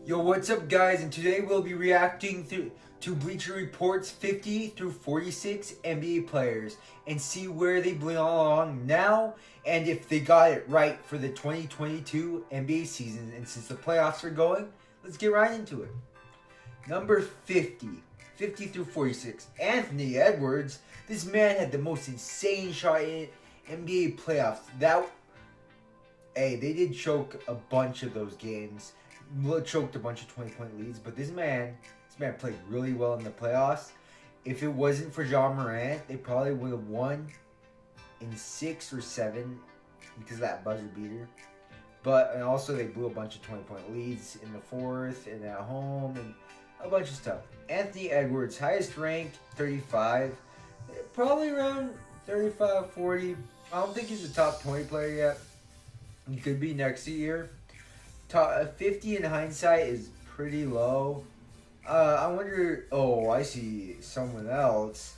Yo, what's up, guys? And today we'll be reacting to Bleacher Report's 50 through 46 NBA players and see where they belong now and if they got it right for the 2022 NBA season. And since the playoffs are going, let's get right into it. Number 50, 50 through 46, Anthony Edwards. This man had the most insane shot in NBA playoffs. They did choke a bunch of those games. Choked a bunch of 20-point leads, but this man played really well in the playoffs. If it wasn't for John Morant, they probably would have won in 6 or 7 because of that buzzer beater. And also they blew a bunch of 20-point leads in the fourth and at home and a bunch of stuff. Anthony Edwards, highest rank, 35. Probably around 35, 40. I don't think he's a top 20 player yet. He could be next year. 50 in hindsight is pretty low. I wonder. Oh, I see someone else.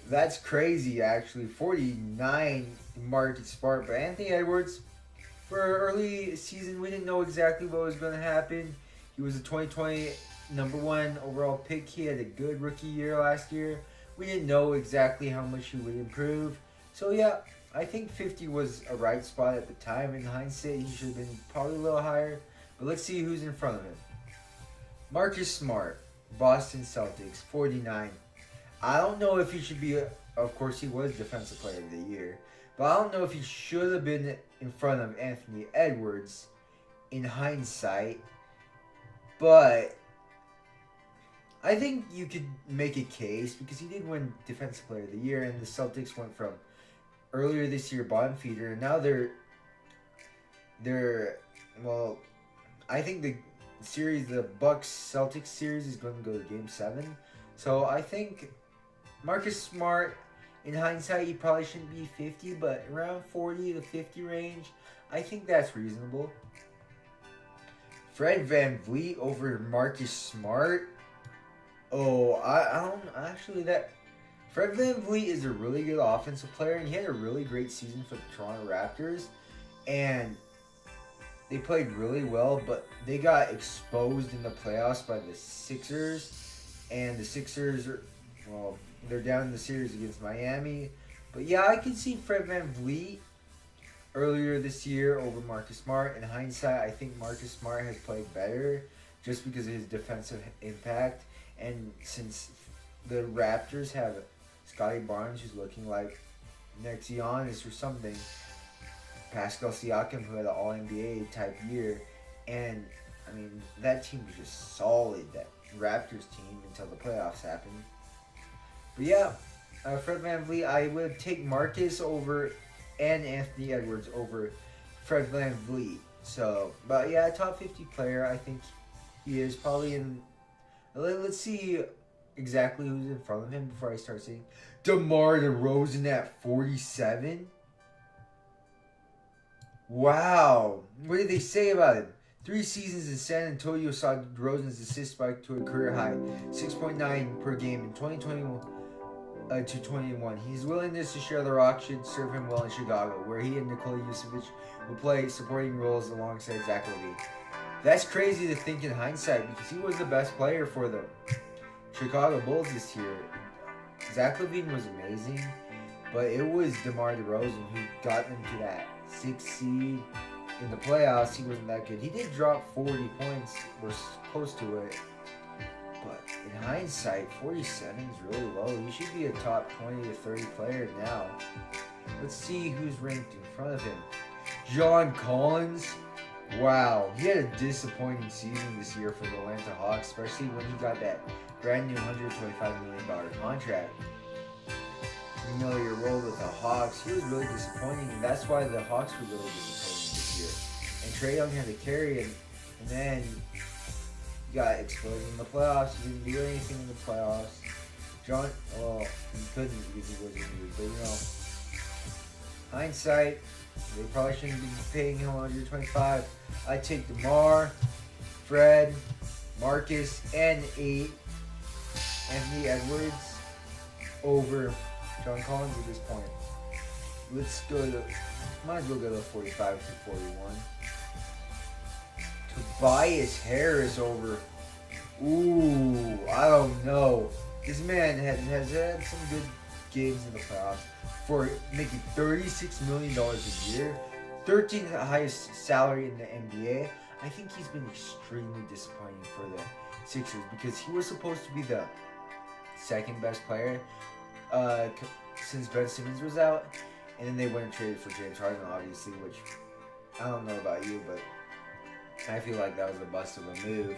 That's crazy, actually. 49 Marcus Smart, but Anthony Edwards. For early season, we didn't know exactly what was going to happen. He was a 2020 number 1 overall pick. He had a good rookie year last year. We didn't know exactly how much he would improve. So yeah, I think 50 was a right spot at the time. In hindsight, he should have been probably a little higher. But let's see who's in front of him. Marcus Smart, Boston Celtics, 49. I don't know if he should be, of course he was Defensive Player of the Year, but I don't know if he should have been in front of Anthony Edwards in hindsight. But I think you could make a case because he did win Defensive Player of the Year, and the Celtics went from earlier this year bottom feeder, and now they're well, I think the Bucks Celtics series is going to go to Game 7. So I think Marcus Smart, in hindsight, he probably shouldn't be 50, but around 40 to 50 range, I think that's reasonable. Fred VanVleet over Marcus Smart. Oh, I don't actually that. Fred VanVleet is a really good offensive player, and he had a really great season for the Toronto Raptors, and they played really well, but they got exposed in the playoffs by the Sixers, and the Sixers they're down in the series against Miami. But yeah, I can see Fred VanVleet earlier this year over Marcus Smart. In hindsight, I think Marcus Smart has played better just because of his defensive impact, and since the Raptors have Scotty Barnes, who's looking like next Giannis or something. Pascal Siakam, who had an All-NBA type year. And, I mean, that team was just solid, that Raptors team, until the playoffs happened. But yeah, Fred VanVleet, I would take Marcus over and Anthony Edwards over Fred VanVleet. So, but yeah, top 50 player, I think he is probably in. Let's see exactly who's in front of him before I start saying. DeMar DeRozan at 47. Wow. What did they say about him? 3 seasons in San Antonio saw DeRozan's assist spike to a career high, 6.9 per game in 2021 to 21. His willingness to share the rock should serve him well in Chicago, where he and Nikola Vucevic will play supporting roles alongside Zach LaVine. That's crazy to think in hindsight because he was the best player for the Chicago Bulls this year. Zach LaVine was amazing, but it was DeMar DeRozan who got them to that 6th seed in the playoffs. He wasn't that good. He did drop 40 points, or close to it, but in hindsight, 47 is really low. He should be a top 20 to 30 player now. Let's see who's ranked in front of him. John Collins. Wow, he had a disappointing season this year for the Atlanta Hawks, especially when he got that brand new $125 million contract. Familiar role with the Hawks. He was really disappointing, and that's why the Hawks were really disappointing this year. And Trae Young had to carry him, and then he got exposed in the playoffs. He didn't do anything in the playoffs. He couldn't because he wasn't new, but hindsight, they probably shouldn't be paying him 125. I take DeMar, Fred, Marcus, and 8 Anthony Edwards over John Collins at this point. Let's go to, might as well go to 45 to 41. Tobias Harris over. Ooh, I don't know. This man has had some good games in the playoffs for making $36 million a year, 13th highest salary in the NBA. I think he's been extremely disappointing for the Sixers because he was supposed to be the second best player since Ben Simmons was out, and then they went and traded for James Harden, obviously, which I don't know about you, but I feel like that was a bust of a move.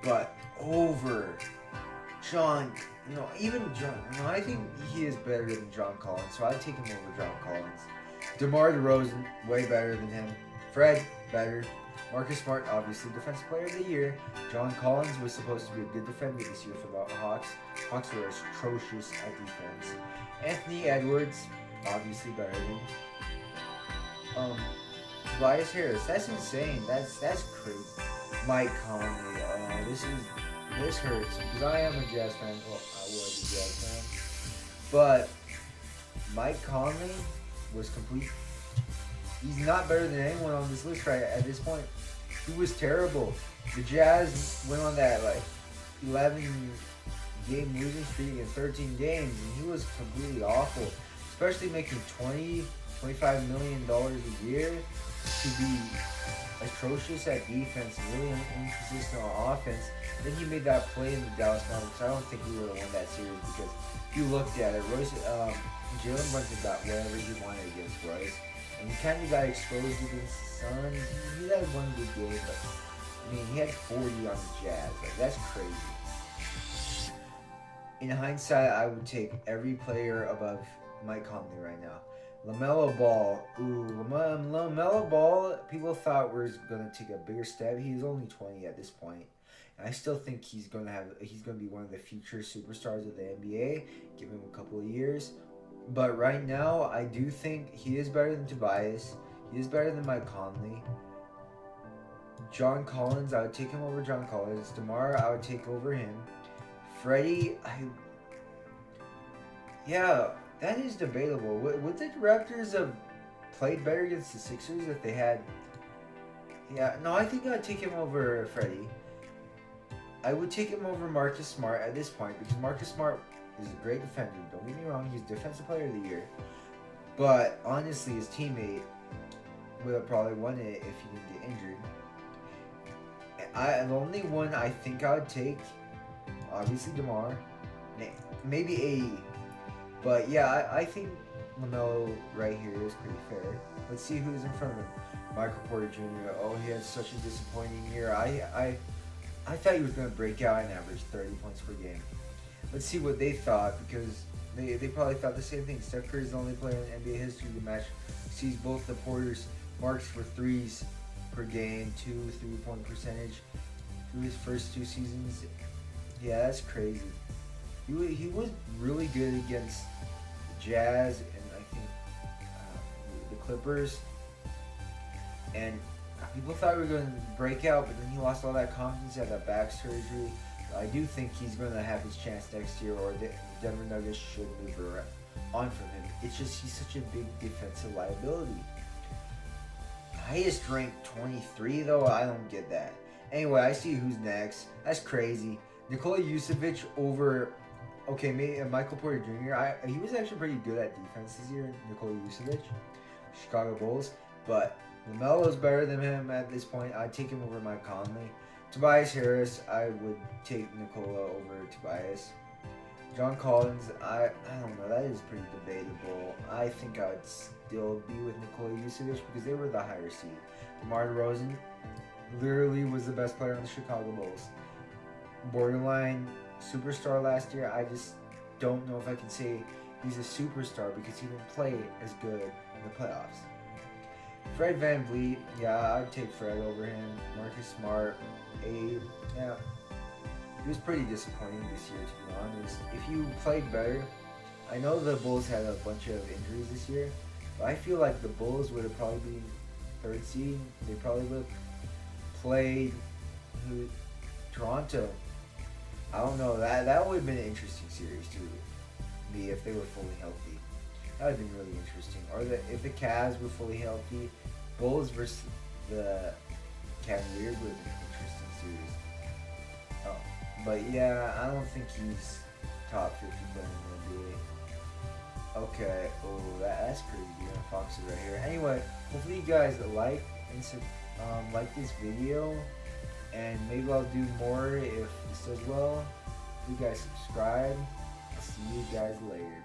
But over John, even John, I think he is better than John Collins, so I'd take him over John Collins. DeMar DeRozan, way better than him. Fred, better. Marcus Smart, obviously Defensive Player of the Year. John Collins was supposed to be a good defender this year for the Hawks. Hawks were atrocious at defense. Anthony Edwards, obviously better than Tobias Harris. That's insane. That's crazy. Mike Conley. This hurts because I am a Jazz fan. Well, I was a Jazz fan, but Mike Conley was complete. He's not better than anyone on this list right at this point. He was terrible. The Jazz went on that 11 game losing streak in 13 games, and he was completely awful. Especially making $25 million a year to be atrocious at defense and really inconsistent on offense. Then he made that play in the Dallas Mavericks. I don't think we would have won that series because if you looked at it, Jalen Brunson got whatever he wanted against Royce. And he kind of got exposed against the Suns. He had one good game, but he had 40 on the Jazz. That's crazy. In hindsight, I would take every player above Mike Conley right now. LaMelo Ball. LaMelo Ball, people thought was going to take a bigger step. He's only 20 at this point. And I still think he's going to be one of the future superstars of the NBA. Give him a couple of years. But right now, I do think he is better than Tobias. He is better than Mike Conley. John Collins, I would take him over John Collins. DeMar, I would take over him. Freddie, that is debatable. Would the Raptors have played better against the Sixers if they had... Yeah, no, I think I'd take him over Freddie. I would take him over Marcus Smart at this point because Marcus Smart is a great defender. Don't get me wrong, he's Defensive Player of the Year. But honestly, his teammate would have probably won it if he didn't get injured. The only one I think I would take, obviously DeMar, maybe AE. But yeah, I think LaMelo right here is pretty fair. Let's see who's in front of him. Michael Porter Jr. Oh, he had such a disappointing year. I thought he was going to break out and average 30 points per game. Let's see what they thought because they probably thought the same thing. Steph Curry is the only player in NBA history to match sees both the Porter's marks for threes per game, 2 3-point percentage through his first 2 seasons. Yeah, that's crazy. He was really good against the Jazz and I think the Clippers. And people thought we were going to break out, but then he lost all that confidence, had that back surgery. I do think he's going to have his chance next year, or the Denver Nuggets should move on from him. It's just he's such a big defensive liability. Highest ranked 23 though, I don't get that. Anyway, I see who's next. That's crazy. Nikola Vucevic over, maybe Michael Porter Jr. He was actually pretty good at defense this year. Nikola Vucevic, Chicago Bulls, but LaMelo's better than him at this point. I'd take him over Mike Conley. Tobias Harris, I would take Nikola over Tobias. John Collins, I don't know. That is pretty debatable. I think I would still be with Nikola Vucevic because they were the higher seed. DeMar DeRozan literally was the best player on the Chicago Bulls. Borderline superstar last year. I just don't know if I can say he's a superstar because he didn't play as good in the playoffs. Fred VanVleet, I'd take Fred over him. Marcus Smart, Abe, he was pretty disappointing this year, to be honest. If you played better, I know the Bulls had a bunch of injuries this year, but I feel like the Bulls would have probably been 3rd seed. They probably would have played Toronto. I don't know. That would have been an interesting series to me if they were fully healthy. That would have been really interesting. Or if the Cavs were fully healthy, Bulls versus the Cavalier would have been an interesting series. Oh, but yeah, I don't think he's top 50 player in the NBA. Okay, oh, that's pretty good. Fox is right here. Anyway, hopefully you guys like like this video, and maybe I'll do more if this does well. You guys subscribe. I'll see you guys later.